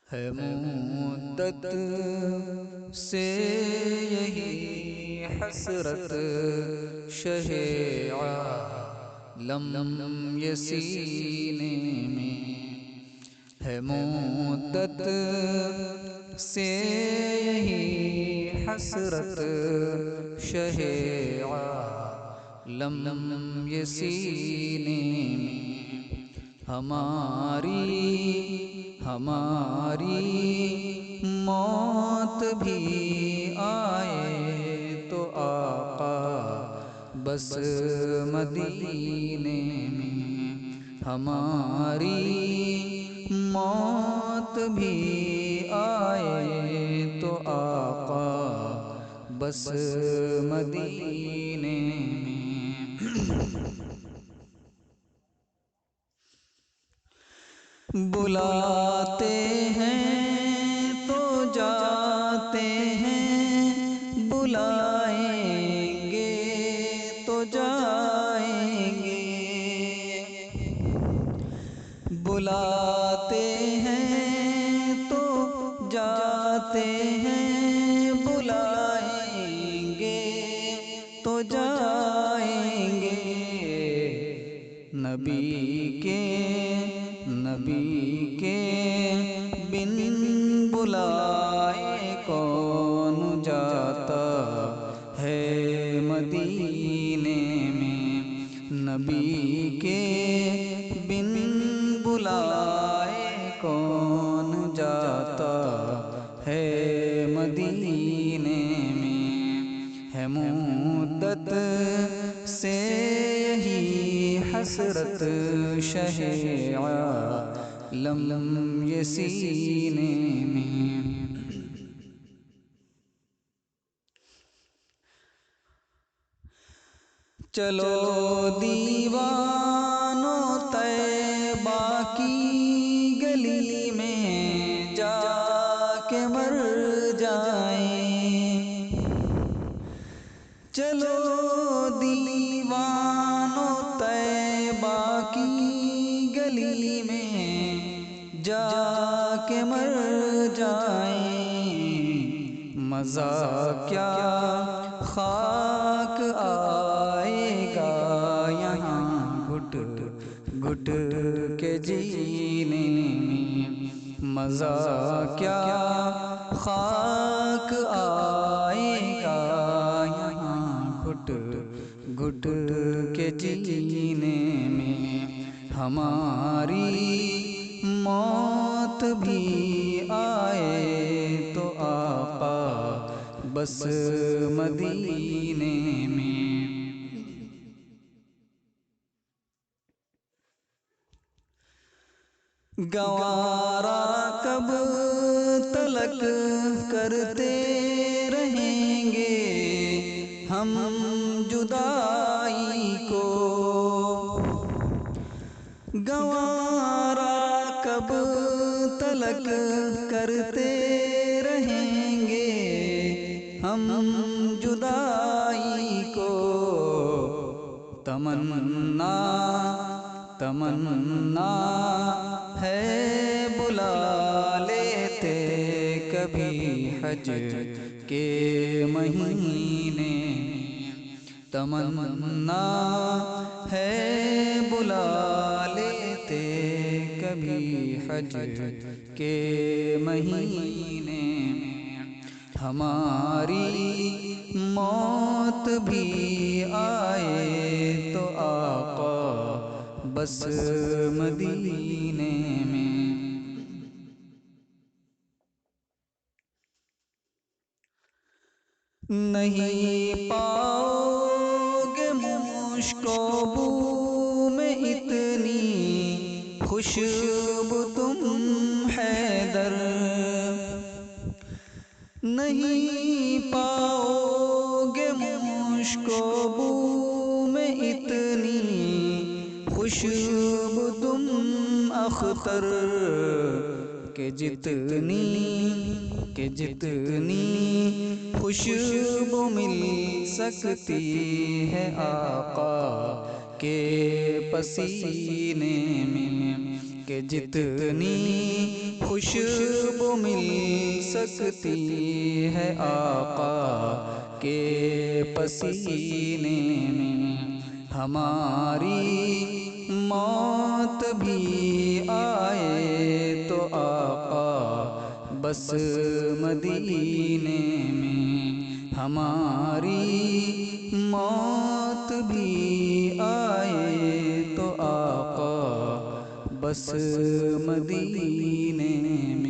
ہے مدت سے یہی حسرت شہ عالم یہ سینے میں، ہے مدت سے یہی حسرت شہ عالم یہ سینے میں، ہماری موت بھی آئے تو آقا بس مدینے میں، ہماری موت بھی آئے تو آقا بس مدینے میں۔ بلاتے ہیں تو جاتے ہیں، بلائیں گے تو جائیں گے، بلاتے ہیں تو جاتے ہیں، بلائیں گے تو جائیں گے، نبی کے بن بلائے کون جاتا ہے مدینے میں، نبی کے بن بلائے کون جاتا ہے مدینے میں، ہے مدت سے یہی حسرت شہ عالم یہ سینے میں۔ چلو دیوانوں طیبہ کی گلی میں جا کے مر جائیں، چلو دیوانوں طیبہ کی گلی میں جا کے مر جائیں، مزہ کیا خاک آئے گا یہاں گھٹ گھٹ کے جینے میں، مزہ کیا خاک آئے گا یہاں گھٹ گھٹ کے جینے میں، ہماری موت بھی آئے تو آقا بس مدینے میں۔ گوارا کب تلک کرتے رہیں گے ہم جدائی کو، گوارا کب تلک کرتے رہیں گے ہم جدائی کو، تمنا ہے بلا لیتے کبھی حج کے مہینے، تمنا ہے بلا لیتے کبھی حج کے مہینے میں، ہماری موت بھی آئے تو آقا بس مدینے میں۔ نہیں پاؤ گے مشک و بو میں اتنی خوشبو تم حیدر، نہیں پاؤ گے مشک و بو میں اتنی خوشبو تم اختر، کہ جتنی خوشبو مل سکتی ہے آقا کے پسینے میں، کہ جتنی خوشبو مل سکتی ہے آقا کے پسینے میں، ہماری موت بھی آئے تو آقا بس مدینے میں، ہماری موت بھی آئے تو آقا بس مدینے میں۔